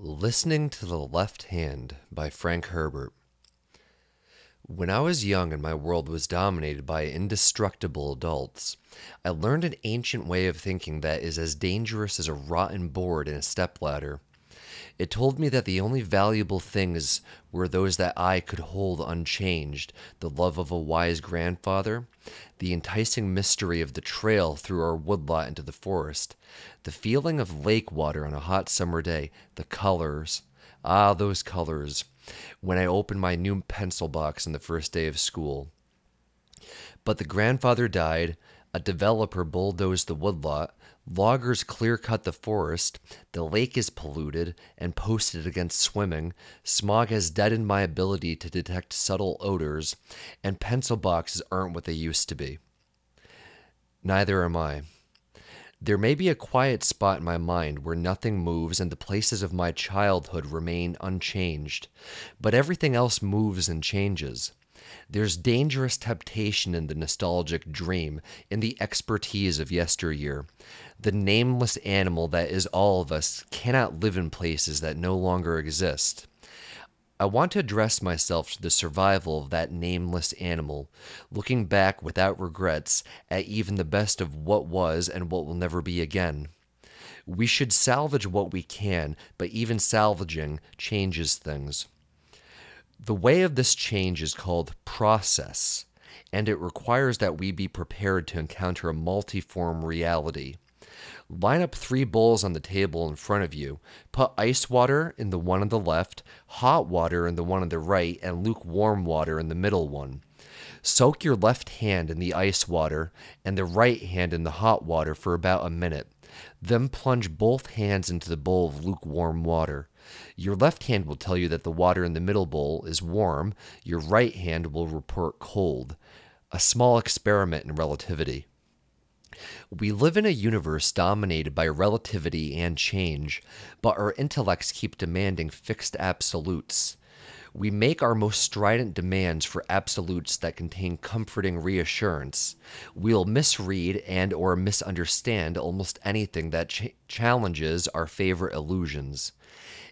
Listening to the Left Hand by Frank Herbert. When I was young and my world was dominated by indestructible adults, I learned an ancient way of thinking that is as dangerous as a rotten board in a stepladder. It told me that the only valuable things were those that I could hold unchanged: the love of a wise grandfather, the enticing mystery of the trail through our woodlot into the forest, the feeling of lake water on a hot summer day, the colors. Ah, those colors. When I opened my new pencil box on the first day of school. But the grandfather died, a developer bulldozed the woodlot, loggers clear-cut the forest, the lake is polluted and posted against swimming, smog has deadened my ability to detect subtle odors, and pencil boxes aren't what they used to be. Neither am I. There may be a quiet spot in my mind where nothing moves and the places of my childhood remain unchanged, but everything else moves and changes. There's dangerous temptation in the nostalgic dream, in the expertise of yesteryear. The nameless animal that is all of us cannot live in places that no longer exist. I want to address myself to the survival of that nameless animal, looking back without regrets at even the best of what was and what will never be again. We should salvage what we can, but even salvaging changes things. The way of this change is called process, and it requires that we be prepared to encounter a multiform reality. Line up 3 bowls on the table in front of you. Put ice water in the one on the left, hot water in the one on the right, and lukewarm water in the middle one. Soak your left hand in the ice water and the right hand in the hot water for about a minute. Then plunge both hands into the bowl of lukewarm water. Your left hand will tell you that the water in the middle bowl is warm. Your right hand will report cold. A small experiment in relativity. We live in a universe dominated by relativity and change, but our intellects keep demanding fixed absolutes. We make our most strident demands for absolutes that contain comforting reassurance. We'll misread and or misunderstand almost anything that challenges our favorite illusions.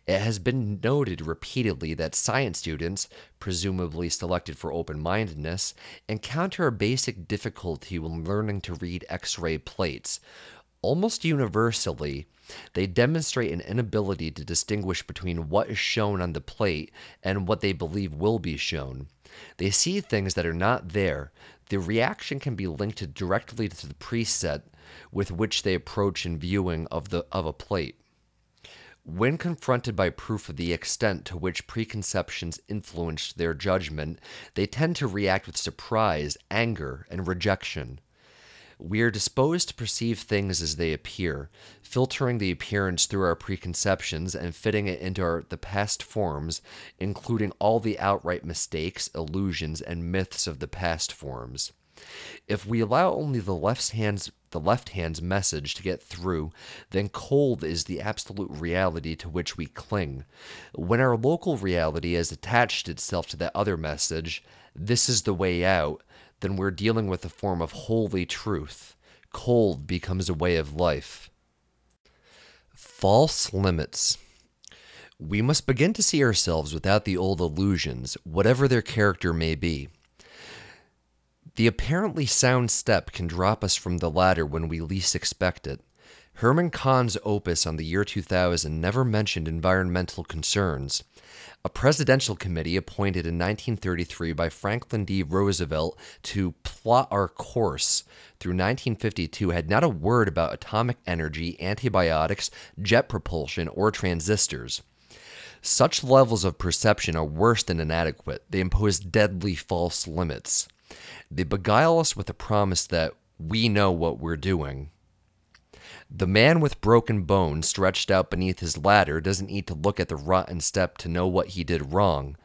It has been noted repeatedly that science students, presumably selected for open-mindedness, encounter a basic difficulty when learning to read X-ray plates. Almost universally, they demonstrate an inability to distinguish between what is shown on the plate and what they believe will be shown. They see things that are not there. The reaction can be linked directly to the preset with which they approach in viewing of a plate. When confronted by proof of the extent to which preconceptions influenced their judgment, they tend to react with surprise, anger, and rejection. We are disposed to perceive things as they appear, filtering the appearance through our preconceptions and fitting it into the past forms, including all the outright mistakes, illusions, and myths of the past forms. If we allow only the left hand's message to get through, then cold is the absolute reality to which we cling. When our local reality has attached itself to that other message, this is the way out, then we're dealing with a form of holy truth. Cold becomes a way of life. False limits. We must begin to see ourselves without the old illusions, whatever their character may be. The apparently sound step can drop us from the ladder when we least expect it. Herman Kahn's opus on the year 2000 never mentioned environmental concerns. A presidential committee appointed in 1933 by Franklin D. Roosevelt to plot our course through 1952 had not a word about atomic energy, antibiotics, jet propulsion, or transistors. Such levels of perception are worse than inadequate. They impose deadly false limits. They beguile us with the promise that we know what we're doing. The man with broken bones stretched out beneath his ladder doesn't need to look at the rotten step to know what he did wrong.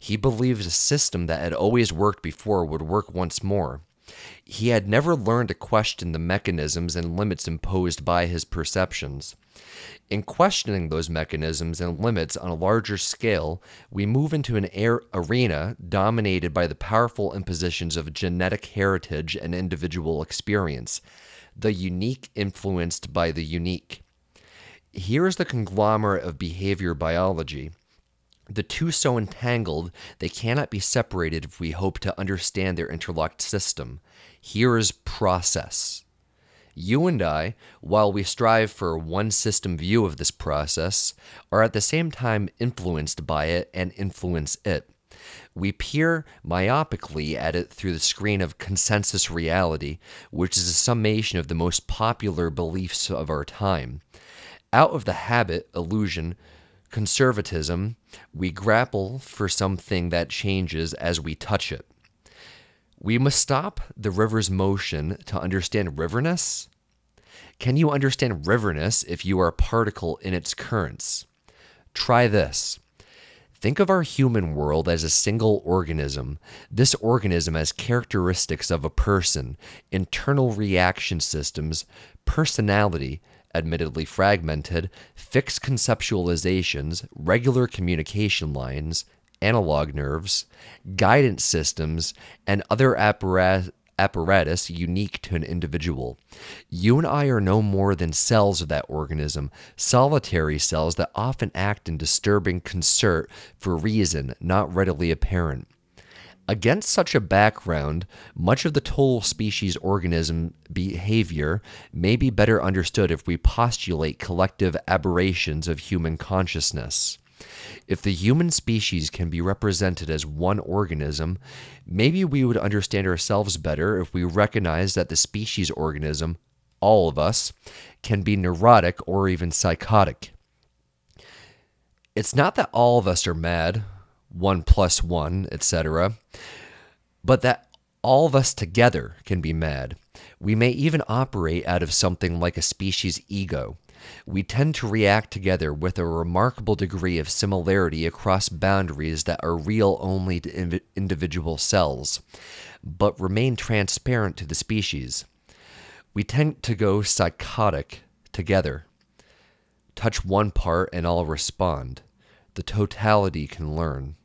He believes a system that had always worked before would work once more. He had never learned to question the mechanisms and limits imposed by his perceptions. In questioning those mechanisms and limits on a larger scale, we move into an arena dominated by the powerful impositions of genetic heritage and individual experience, the unique influenced by the unique. Here is the conglomerate of behavior biology. The two so entangled they cannot be separated if we hope to understand their interlocked system. Here is process. You and I, while we strive for one system view of this process, are at the same time influenced by it and influence it. We peer myopically at it through the screen of consensus reality, which is a summation of the most popular beliefs of our time. Out of the habit, illusion, conservatism, we grapple for something that changes as we touch it. We must stop the river's motion to understand riverness. Can you understand riverness if you are a particle in its currents? Try this. Think of our human world as a single organism. This organism has characteristics of a person, internal reaction systems, personality, admittedly fragmented, fixed conceptualizations, regular communication lines, analog nerves, guidance systems, and other apparatus unique to an individual. You and I are no more than cells of that organism, solitary cells that often act in disturbing concert for reason not readily apparent. Against such a background, much of the total species organism behavior may be better understood if we postulate collective aberrations of human consciousness. If the human species can be represented as one organism, maybe we would understand ourselves better if we recognize that the species organism, all of us, can be neurotic or even psychotic. It's not that all of us are mad, 1 + 1, etc., but that all of us together can be mad. We may even operate out of something like a species ego. We tend to react together with a remarkable degree of similarity across boundaries that are real only to individual cells, but remain transparent to the species. We tend to go psychotic together. Touch one part and all respond. The totality can learn.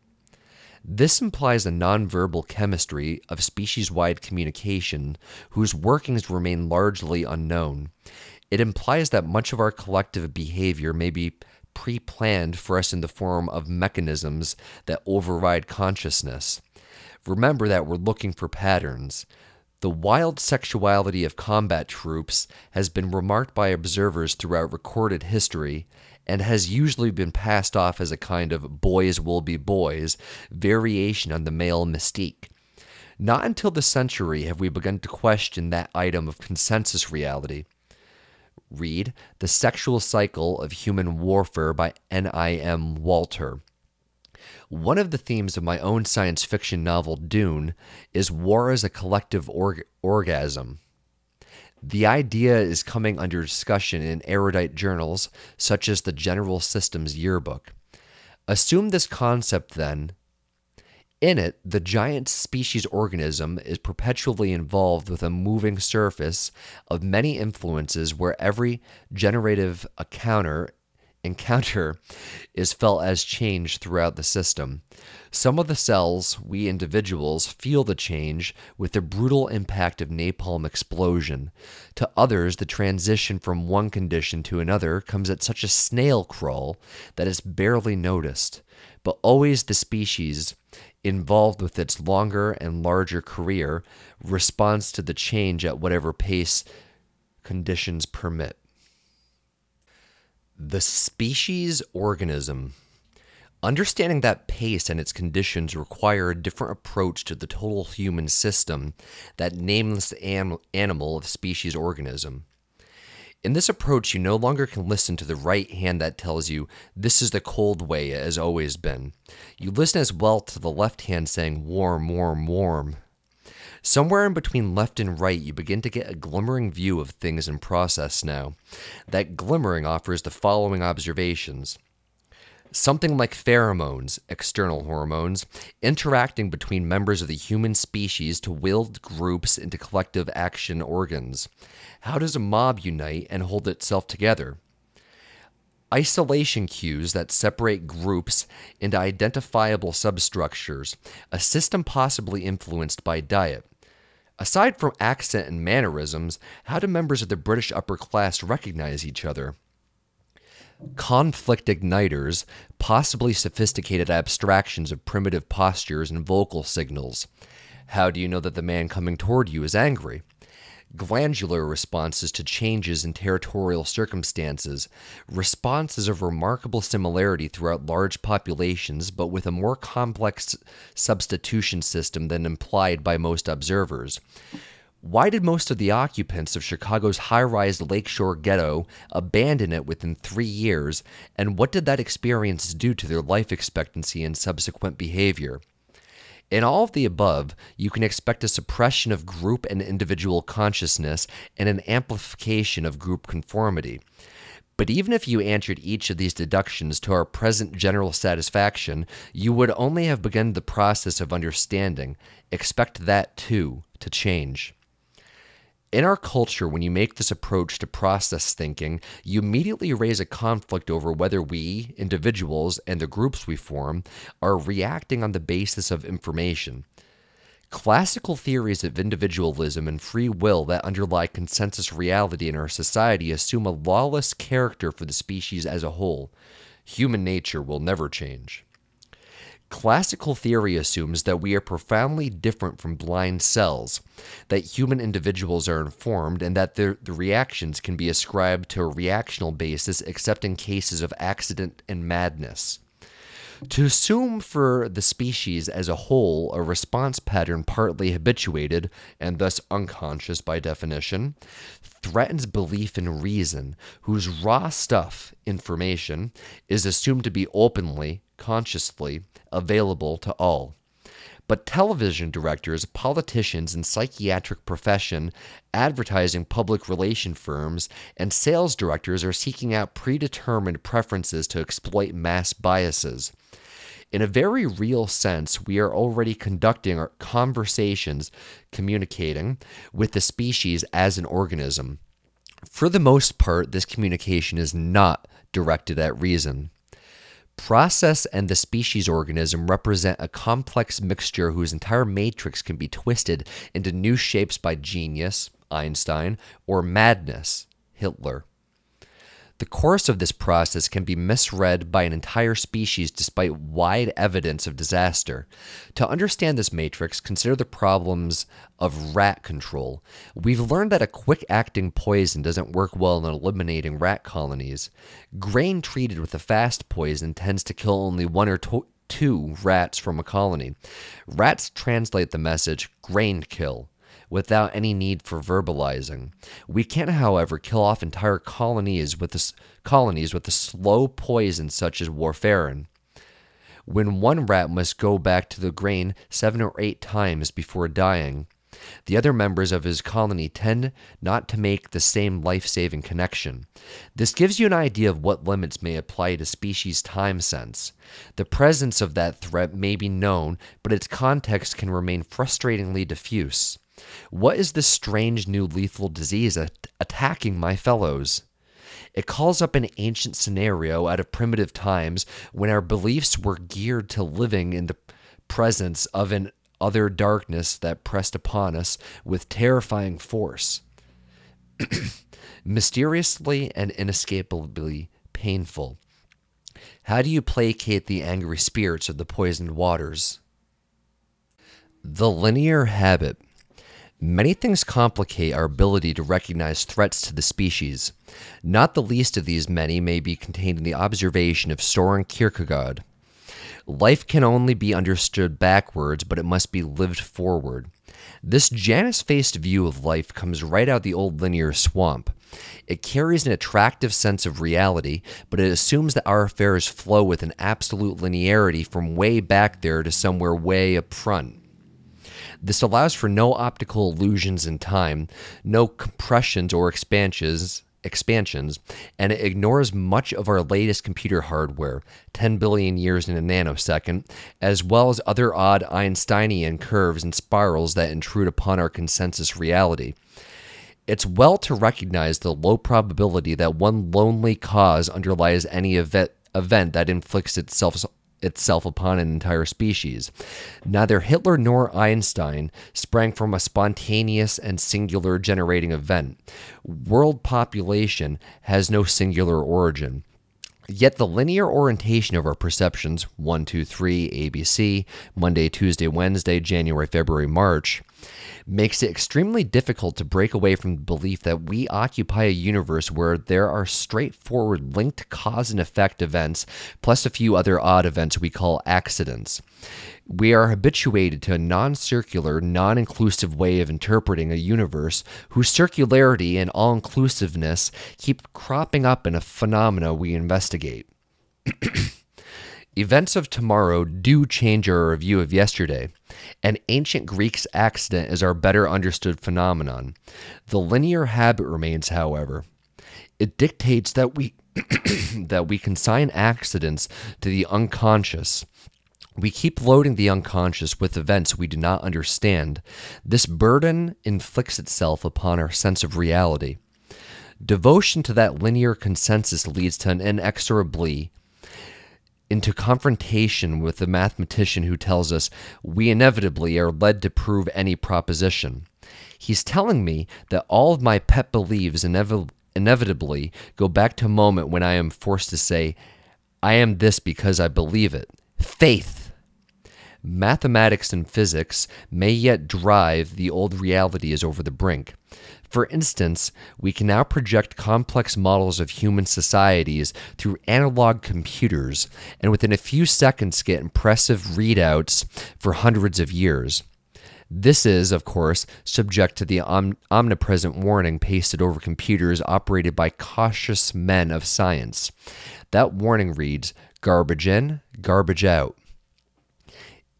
This implies a nonverbal chemistry of species-wide communication whose workings remain largely unknown. It implies that much of our collective behavior may be pre-planned for us in the form of mechanisms that override consciousness. Remember that we're looking for patterns. The wild sexuality of combat troops has been remarked by observers throughout recorded history and has usually been passed off as a kind of boys will be boys variation on the male mystique. Not until this century have we begun to question that item of consensus reality. Read The Sexual Cycle of Human Warfare by N.I.M. Walter. One of the themes of my own science fiction novel, Dune, is war as a collective orgasm. The idea is coming under discussion in erudite journals such as the General Systems Yearbook. Assume this concept then. In it, the giant species organism is perpetually involved with a moving surface of many influences where every generative encounter is felt as change throughout the system. Some of the cells, we individuals, feel the change with the brutal impact of napalm explosion. To others, the transition from one condition to another comes at such a snail crawl that it's barely noticed. But always the species, involved with its longer and larger career, responds to the change at whatever pace conditions permit. The species organism. Understanding that pace and its conditions require a different approach to the total human system, that nameless animal of species organism. In this approach, you no longer can listen to the right hand that tells you, this is the cold way it has always been. You listen as well to the left hand saying, warm, warm, warm. Somewhere in between left and right, you begin to get a glimmering view of things in process now. That glimmering offers the following observations. Something like pheromones, external hormones, interacting between members of the human species to wield groups into collective action organs. How does a mob unite and hold itself together? Isolation cues that separate groups into identifiable substructures, a system possibly influenced by diet. Aside from accent and mannerisms, how do members of the British upper class recognize each other? Conflict igniters, possibly sophisticated abstractions of primitive postures and vocal signals. How do you know that the man coming toward you is angry? Glandular responses to changes in territorial circumstances, responses of remarkable similarity throughout large populations, but with a more complex substitution system than implied by most observers. Why did most of the occupants of Chicago's high-rise lakeshore ghetto abandon it within 3 years, and what did that experience do to their life expectancy and subsequent behavior? In all of the above, you can expect a suppression of group and individual consciousness and an amplification of group conformity. But even if you answered each of these deductions to our present general satisfaction, you would only have begun the process of understanding. Expect that, too, to change. In our culture, when you make this approach to process thinking, you immediately raise a conflict over whether we, individuals, and the groups we form, are reacting on the basis of information. Classical theories of individualism and free will that underlie consensus reality in our society assume a lawless character for the species as a whole. Human nature will never change. Classical theory assumes that we are profoundly different from blind cells, that human individuals are informed, and that the reactions can be ascribed to a reactional basis except in cases of accident and madness. To assume for the species as a whole a response pattern partly habituated, and thus unconscious by definition, threatens belief in reason, whose raw stuff, information, is assumed to be openly, consciously, available to all. But television directors, politicians in psychiatric profession, advertising public relation firms, and sales directors are seeking out predetermined preferences to exploit mass biases. In a very real sense, we are already conducting our conversations, communicating with the species as an organism. For the most part, this communication is not directed at reason. Process and the species organism represent a complex mixture whose entire matrix can be twisted into new shapes by genius, Einstein, or madness, Hitler. The course of this process can be misread by an entire species despite wide evidence of disaster. To understand this matrix, consider the problems of rat control. We've learned that a quick-acting poison doesn't work well in eliminating rat colonies. Grain treated with a fast poison tends to kill only one or two rats from a colony. Rats translate the message, grain kill, without any need for verbalizing. We can, however, kill off entire colonies with a slow poison such as warfarin. When one rat must go back to the grain 7 or 8 times before dying, the other members of his colony tend not to make the same life-saving connection. This gives you an idea of what limits may apply to species' time sense. The presence of that threat may be known, but its context can remain frustratingly diffuse. What is this strange new lethal disease attacking my fellows? It calls up an ancient scenario out of primitive times when our beliefs were geared to living in the presence of an other darkness that pressed upon us with terrifying force. Mysteriously and inescapably painful. How do you placate the angry spirits of the poisoned waters? The linear habit. Many things complicate our ability to recognize threats to the species. Not the least of these many may be contained in the observation of Soren Kierkegaard. Life can only be understood backwards, but it must be lived forward. This Janus-faced view of life comes right out the old linear swamp. It carries an attractive sense of reality, but it assumes that our affairs flow with an absolute linearity from way back there to somewhere way up front. This allows for no optical illusions in time, no compressions or expansions, and it ignores much of our latest computer hardware, 10 billion years in a nanosecond, as well as other odd Einsteinian curves and spirals that intrude upon our consensus reality. It's well to recognize the low probability that one lonely cause underlies any event that inflicts itself upon an entire species. Neither Hitler nor Einstein sprang from a spontaneous and singular generating event. World population has no singular origin. Yet the linear orientation of our perceptions, 1, 2, 3, ABC, Monday, Tuesday, Wednesday, January, February, March, makes it extremely difficult to break away from the belief that we occupy a universe where there are straightforward linked cause and effect events, plus a few other odd events we call accidents. We are habituated to a non-circular, non-inclusive way of interpreting a universe whose circularity and all-inclusiveness keep cropping up in a phenomena we investigate. Events of tomorrow do change our view of yesterday. An ancient Greek's accident is our better understood phenomenon. The linear habit remains, however. It dictates that we that we consign accidents to the unconscious. We keep loading the unconscious with events we do not understand. This burden inflicts itself upon our sense of reality. Devotion to that linear consensus leads to an inexorably into confrontation with the mathematician who tells us we inevitably are led to prove any proposition. He's telling me that all of my pet beliefs inevitably go back to a moment when I am forced to say, I am this because I believe it. Faith! Mathematics and physics may yet drive the old realities over the brink. For instance, we can now project complex models of human societies through analog computers, and within a few seconds get impressive readouts for hundreds of years. This is, of course, subject to the omnipresent warning pasted over computers operated by cautious men of science. That warning reads, garbage in, garbage out.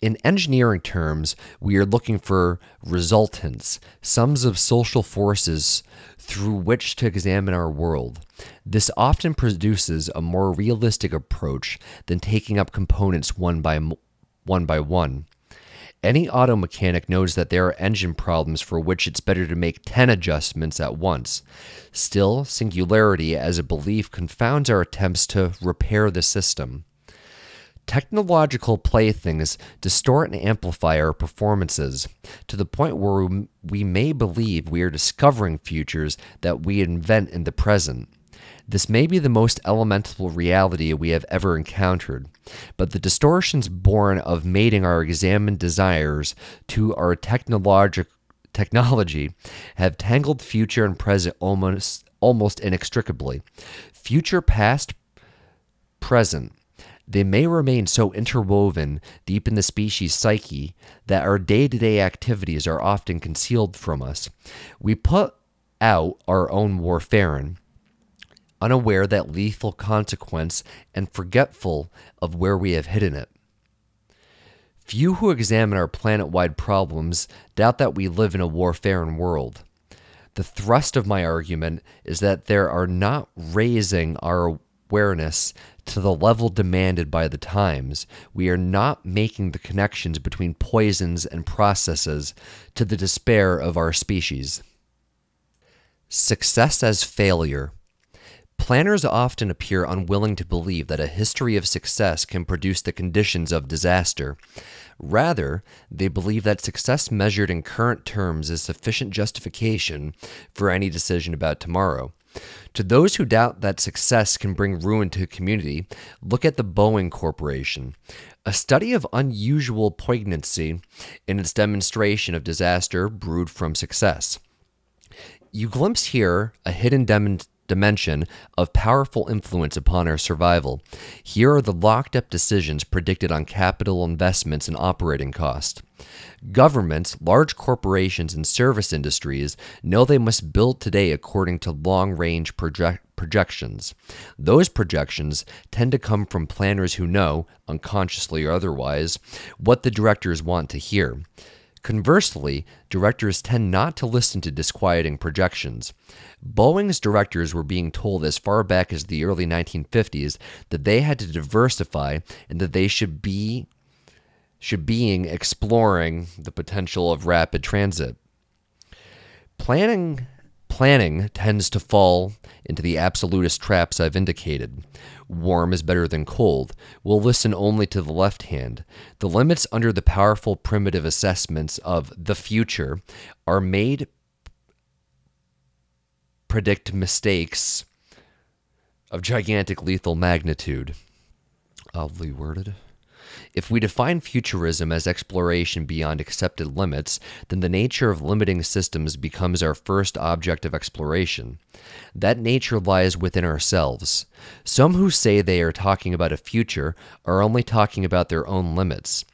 In engineering terms, we are looking for resultants, sums of social forces through which to examine our world. This often produces a more realistic approach than taking up components one by one. Any auto mechanic knows that there are engine problems for which it's better to make 10 adjustments at once. Still, singularity as a belief confounds our attempts to repair the system. Technological playthings distort and amplify our performances to the point where we may believe we are discovering futures that we invent in the present. This may be the most elemental reality we have ever encountered, but the distortions born of mating our examined desires to our technology have tangled future and present almost inextricably. Future, past, present. They may remain so interwoven deep in the species psyche that our day-to-day activities are often concealed from us. We put out our own warfarin, unaware that lethal consequence and forgetful of where we have hidden it. Few who examine our planet-wide problems doubt that we live in a warfarin world. The thrust of my argument is that there are not raising our awareness to the level demanded by the times. We are not making the connections between poisons and processes to the despair of our species. Success as failure. Planners often appear unwilling to believe that a history of success can produce the conditions of disaster. Rather, they believe that success measured in current terms is sufficient justification for any decision about tomorrow. To those who doubt that success can bring ruin to a community, look at the Boeing Corporation, a study of unusual poignancy in its demonstration of disaster brewed from success. You glimpse here a hidden dimension of powerful influence upon our survival. Here are the locked-up decisions predicted on capital investments and operating costs. Governments, large corporations, and service industries know they must build today according to long-range projections. Those projections tend to come from planners who know, unconsciously or otherwise, what the directors want to hear. Conversely, directors tend not to listen to disquieting projections. Boeing's directors were being told as far back as the early 1950s that they had to diversify and that they should be exploring the potential of rapid transit. Planning tends to fall into the absolutist traps I've indicated. Warm is better than cold. We'll listen only to the left hand. The limits under the powerful primitive assessments of the future are made predict mistakes of gigantic lethal magnitude. Oddly worded. If we define futurism as exploration beyond accepted limits, then the nature of limiting systems becomes our first object of exploration. That nature lies within ourselves. Some who say they are talking about a future are only talking about their own limits.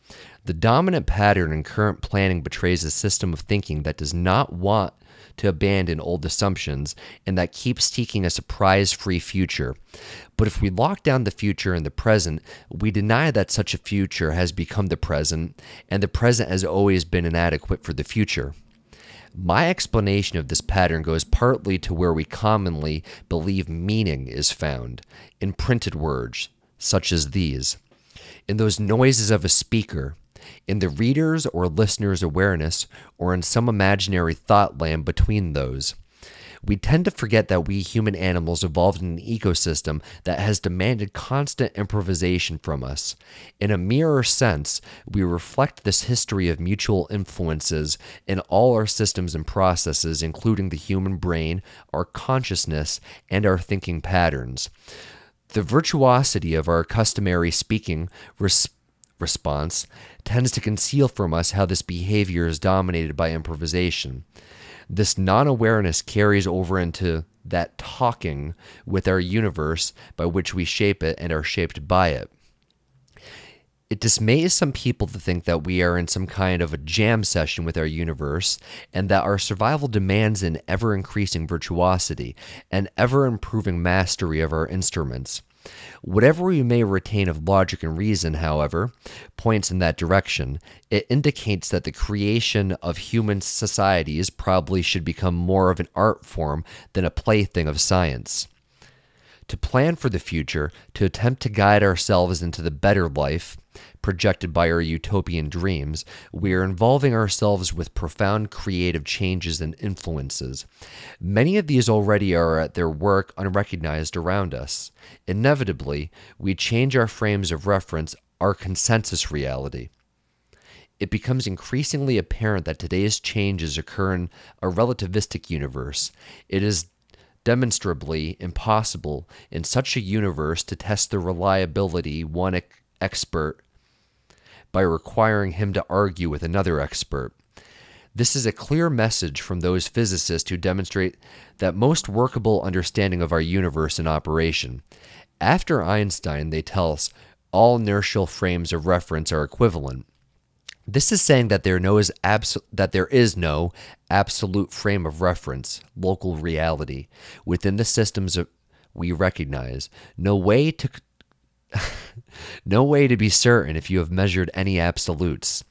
The dominant pattern in current planning betrays a system of thinking that does not want to abandon old assumptions and that keeps seeking a surprise-free future. But if we lock down the future and the present, we deny that such a future has become the present, and the present has always been inadequate for the future. My explanation of this pattern goes partly to where we commonly believe meaning is found, in printed words, such as these, in those noises of a speaker, in the reader's or listener's awareness, or in some imaginary thought land between those. We tend to forget that we human animals evolved in an ecosystem that has demanded constant improvisation from us. In a mirror sense, we reflect this history of mutual influences in all our systems and processes, including the human brain, our consciousness, and our thinking patterns. The virtuosity of our customary speaking response tends to conceal from us how this behavior is dominated by improvisation. This non-awareness carries over into that talking with our universe by which we shape it and are shaped by it. It dismays some people to think that we are in some kind of a jam session with our universe and that our survival demands an ever-increasing virtuosity and ever-improving mastery of our instruments. Whatever we may retain of logic and reason, however, points in that direction. It indicates that the creation of human societies probably should become more of an art form than a plaything of science. To plan for the future, to attempt to guide ourselves into the better life projected by our utopian dreams, we are involving ourselves with profound creative changes and influences. Many of these already are at their work unrecognized around us. Inevitably, we change our frames of reference, our consensus reality. It becomes increasingly apparent that today's changes occur in a relativistic universe. It is demonstrably impossible in such a universe to test the reliability one expert by requiring him to argue with another expert. This is a clear message from those physicists who demonstrate that most workable understanding of our universe in operation. After Einstein, they tell us all inertial frames of reference are equivalent. This is saying that there is no absolute frame of reference, local reality, within the systems we recognize. No way to be certain if you have measured any absolutes.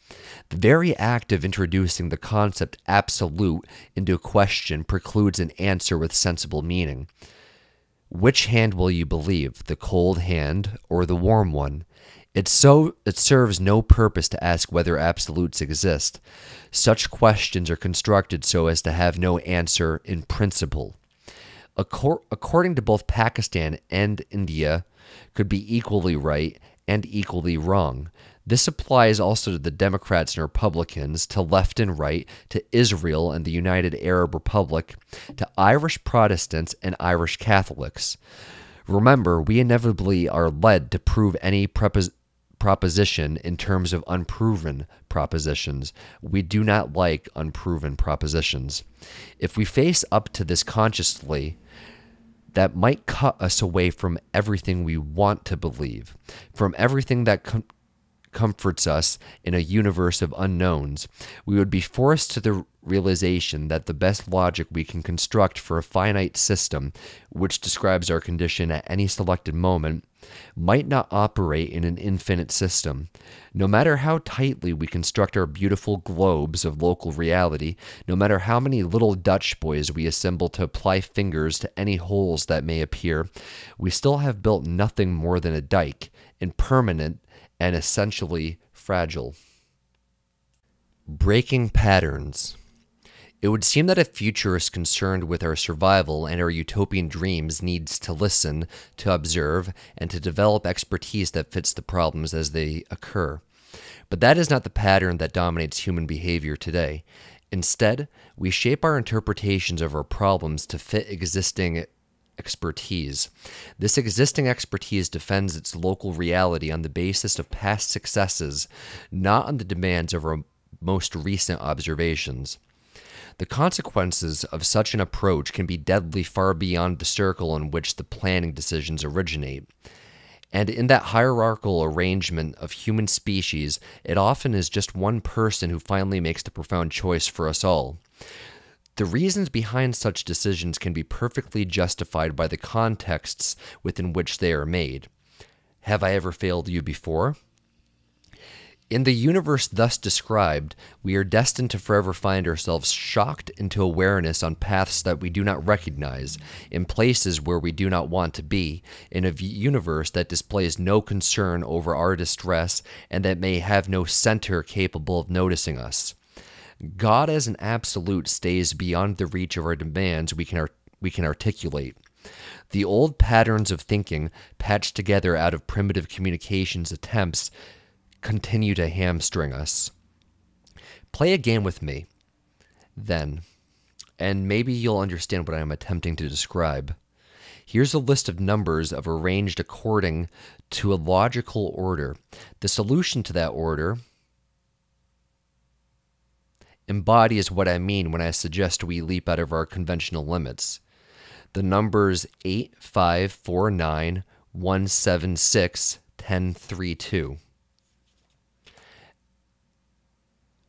The very act of introducing the concept absolute into a question precludes an answer with sensible meaning. Which hand will you believe, the cold hand or the warm one? It serves no purpose to ask whether absolutes exist. Such questions are constructed so as to have no answer in principle. According to both Pakistan and India, could be equally right and equally wrong. This applies also to the Democrats and Republicans, to left and right, to Israel and the United Arab Republic, to Irish Protestants and Irish Catholics. Remember, we inevitably are led to prove any proposition in terms of unproven propositions. We do not like unproven propositions. If we face up to this consciously, that might cut us away from everything we want to believe, from everything that comforts us in a universe of unknowns. We would be forced to the realization that the best logic we can construct for a finite system, which describes our condition at any selected moment, might not operate in an infinite system. No matter how tightly we construct our beautiful globes of local reality, no matter how many little Dutch boys we assemble to apply fingers to any holes that may appear, we still have built nothing more than a dike, impermanent and essentially fragile. Breaking patterns. It would seem that a futurist concerned with our survival and our utopian dreams needs to listen, to observe, and to develop expertise that fits the problems as they occur. But that is not the pattern that dominates human behavior today. Instead, we shape our interpretations of our problems to fit existing expertise. This existing expertise defends its local reality on the basis of past successes, not on the demands of our most recent observations. The consequences of such an approach can be deadly far beyond the circle in which the planning decisions originate. And in that hierarchical arrangement of human species, it often is just one person who finally makes the profound choice for us all. The reasons behind such decisions can be perfectly justified by the contexts within which they are made. Have I ever failed you before? In the universe thus described, we are destined to forever find ourselves shocked into awareness on paths that we do not recognize, in places where we do not want to be, in a universe that displays no concern over our distress and that may have no center capable of noticing us. God as an absolute stays beyond the reach of our demands we can articulate. The old patterns of thinking, patched together out of primitive communications attempts, continue to hamstring us. Play a game with me, then, and maybe you'll understand what I am attempting to describe. Here's a list of numbers arranged according to a logical order. The solution to that order embodies what I mean when I suggest we leap out of our conventional limits. The numbers 8, 5, 4, 9, 1, 7, 6, 10, 3, 2.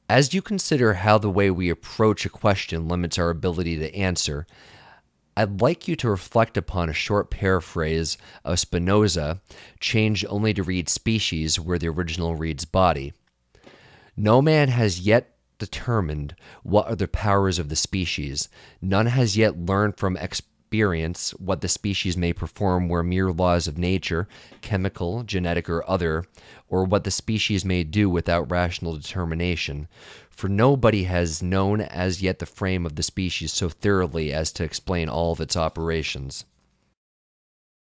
As you consider how the way we approach a question limits our ability to answer, I'd like you to reflect upon a short paraphrase of Spinoza, changed only to read species where the original reads body. No man has yet determined what are the powers of the species. None has yet learned from experience what the species may perform where mere laws of nature, chemical, genetic, or other, or what the species may do without rational determination. For nobody has known as yet the frame of the species so thoroughly as to explain all of its operations.